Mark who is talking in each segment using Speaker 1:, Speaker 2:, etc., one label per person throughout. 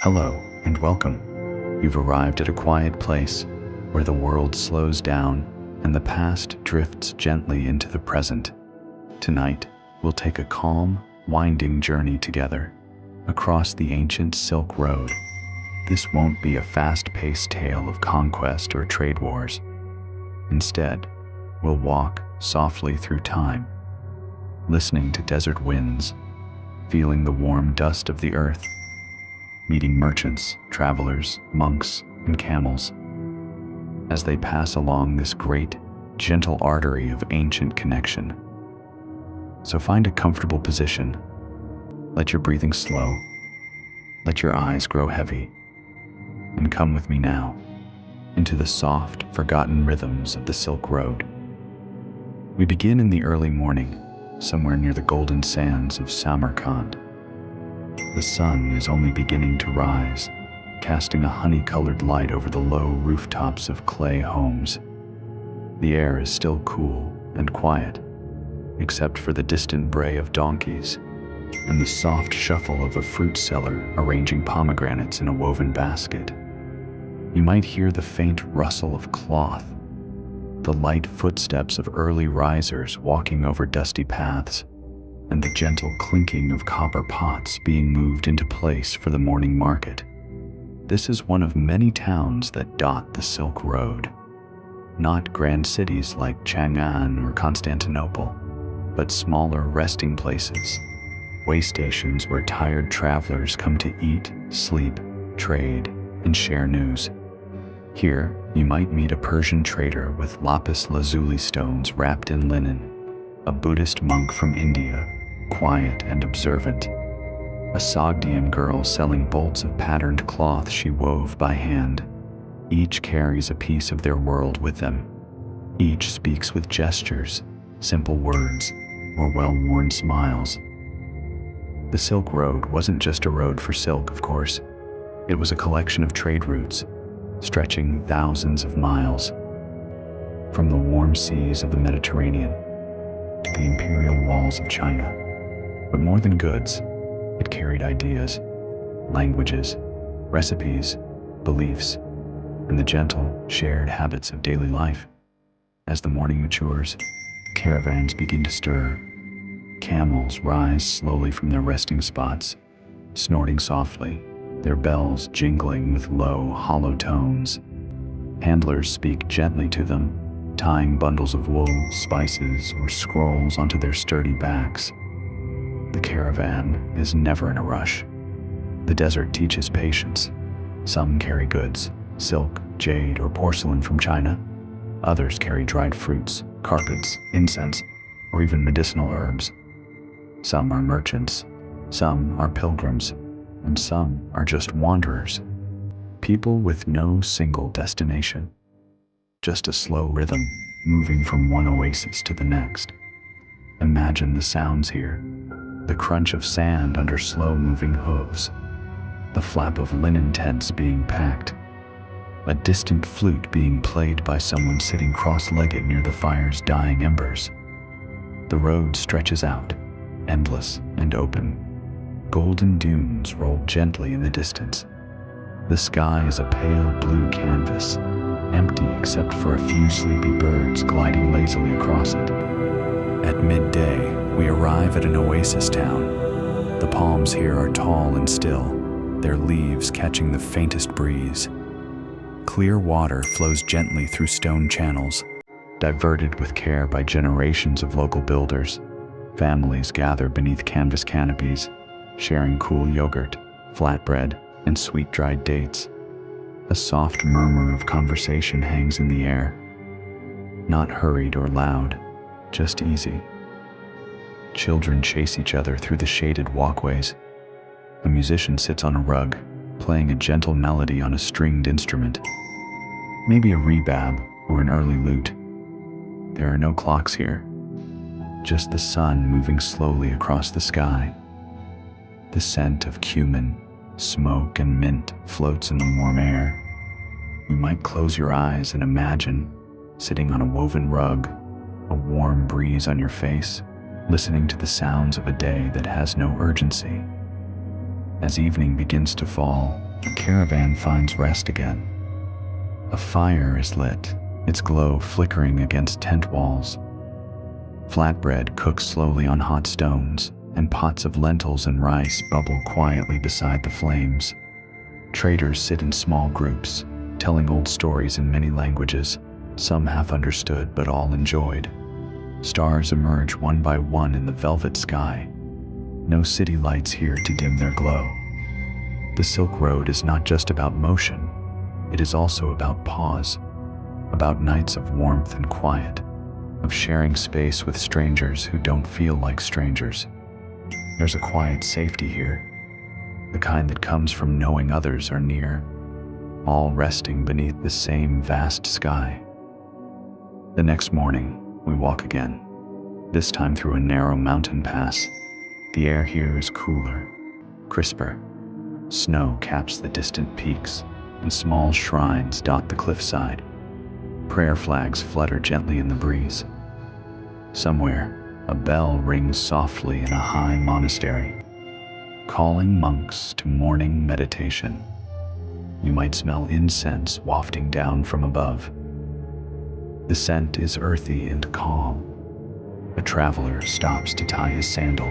Speaker 1: Hello and welcome. You've arrived at a quiet place where the world slows down and the past drifts gently into the present. Tonight, we'll take a calm, winding journey together across the ancient Silk Road. This won't be a fast-paced tale of conquest or trade wars. Instead, we'll walk softly through time, listening to desert winds, feeling the warm dust of the earth, meeting merchants, travelers, monks, and camels as they pass along this great, gentle artery of ancient connection. So find a comfortable position. Let your breathing slow. Let your eyes grow heavy. And come with me now into the soft, forgotten rhythms of the Silk Road. We begin in the early morning, somewhere near the golden sands of Samarkand. The sun is only beginning to rise, casting a honey-colored light over the low rooftops of clay homes. The air is still cool and quiet, except for the distant bray of donkeys and the soft shuffle of a fruit seller arranging pomegranates in a woven basket. You might hear the faint rustle of cloth, the light footsteps of early risers walking over dusty paths, and the gentle clinking of copper pots being moved into place for the morning market. This is one of many towns that dot the Silk Road. Not grand cities like Chang'an or Constantinople, but smaller resting places, way stations where tired travelers come to eat, sleep, trade, and share news. Here, you might meet a Persian trader with lapis lazuli stones wrapped in linen, a Buddhist monk from India, quiet and observant, a Sogdian girl selling bolts of patterned cloth she wove by hand. Each carries a piece of their world with them. Each speaks with gestures, simple words, or well-worn smiles. The Silk Road wasn't just a road for silk, of course. It was a collection of trade routes, stretching thousands of miles, from the warm seas of the Mediterranean to the imperial walls of China. But more than goods, it carried ideas, languages, recipes, beliefs, and the gentle, shared habits of daily life. As the morning matures, caravans begin to stir. Camels rise slowly from their resting spots, snorting softly, their bells jingling with low, hollow tones. Handlers speak gently to them, tying bundles of wool, spices, or scrolls onto their sturdy backs. The caravan is never in a rush. The desert teaches patience. Some carry goods, silk, jade, or porcelain from China. Others carry dried fruits, carpets, incense, or even medicinal herbs. Some are merchants, some are pilgrims, and some are just wanderers. People with no single destination. Just a slow rhythm, moving from one oasis to the next. Imagine the sounds here. The crunch of sand under slow-moving hooves. The flap of linen tents being packed. A distant flute being played by someone sitting cross-legged near the fire's dying embers. The road stretches out, endless and open. Golden dunes roll gently in the distance. The sky is a pale blue canvas, empty except for a few sleepy birds gliding lazily across it. At midday, we arrive at an oasis town. The palms here are tall and still, their leaves catching the faintest breeze. Clear water flows gently through stone channels, diverted with care by generations of local builders. Families gather beneath canvas canopies, sharing cool yogurt, flatbread, and sweet dried dates. A soft murmur of conversation hangs in the air. Not hurried or loud, just easy. Children chase each other through the shaded walkways. A musician sits on a rug, playing a gentle melody on a stringed instrument. Maybe a rebab or an early lute. There are no clocks here, just the sun moving slowly across the sky. The scent of cumin, smoke, and mint floats in the warm air. You might close your eyes and imagine sitting on a woven rug, a warm breeze on your face, listening to the sounds of a day that has no urgency. As evening begins to fall, the caravan finds rest again. A fire is lit, its glow flickering against tent walls. Flatbread cooks slowly on hot stones, and pots of lentils and rice bubble quietly beside the flames. Traders sit in small groups, telling old stories in many languages, some half understood but all enjoyed. Stars emerge one by one in the velvet sky. No city lights here to dim their glow. The Silk Road is not just about motion, it is also about pause, about nights of warmth and quiet, of sharing space with strangers who don't feel like strangers. There's a quiet safety here, the kind that comes from knowing others are near, all resting beneath the same vast sky. The next morning, we walk again, this time through a narrow mountain pass. The air here is cooler, crisper. Snow caps the distant peaks, and small shrines dot the cliffside. Prayer flags flutter gently in the breeze. Somewhere, a bell rings softly in a high monastery, calling monks to morning meditation. You might smell incense wafting down from above. The scent is earthy and calm. A traveler stops to tie his sandal.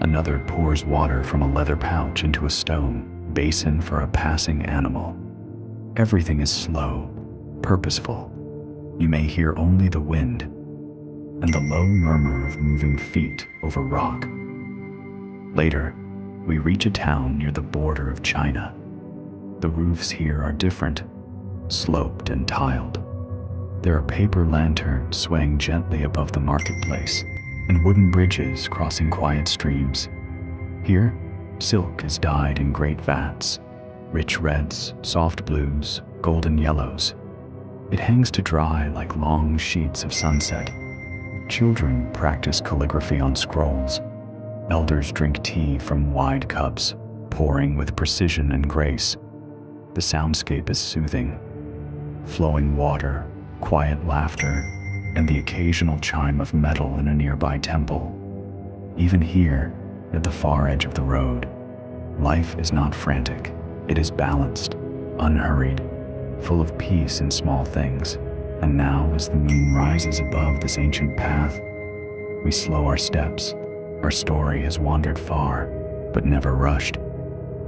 Speaker 1: Another pours water from a leather pouch into a stone basin for a passing animal. Everything is slow, purposeful. You may hear only the wind and the low murmur of moving feet over rock. Later, we reach a town near the border of China. The roofs here are different, sloped and tiled. There are paper lanterns swaying gently above the marketplace, and wooden bridges crossing quiet streams. Here, silk is dyed in great vats, rich reds, soft blues, golden yellows. It hangs to dry like long sheets of sunset. Children practice calligraphy on scrolls. Elders drink tea from wide cups, pouring with precision and grace. The soundscape is soothing. Flowing water, quiet laughter, and the occasional chime of metal in a nearby temple. Even here, at the far edge of the road, life is not frantic. It is balanced, unhurried, full of peace in small things. And now, as the moon rises above this ancient path, we slow our steps. Our story has wandered far, but never rushed.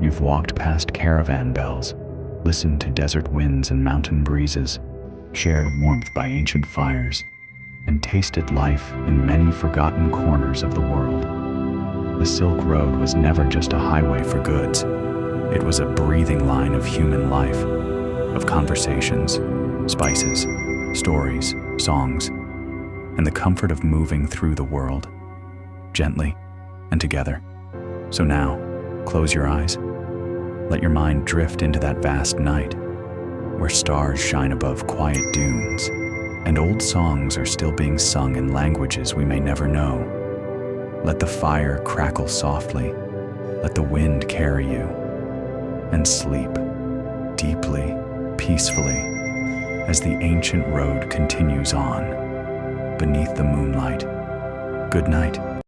Speaker 1: You've walked past caravan bells, listened to desert winds and mountain breezes, shared warmth by ancient fires, and tasted life in many forgotten corners of the world. The Silk Road was never just a highway for goods. It was a breathing line of human life, of conversations, spices, stories, songs, and the comfort of moving through the world, gently and together. So now, close your eyes. Let your mind drift into that vast night, where stars shine above quiet dunes, and old songs are still being sung in languages we may never know. Let the fire crackle softly, let the wind carry you, and sleep deeply, peacefully, as the ancient road continues on, beneath the moonlight. Good night.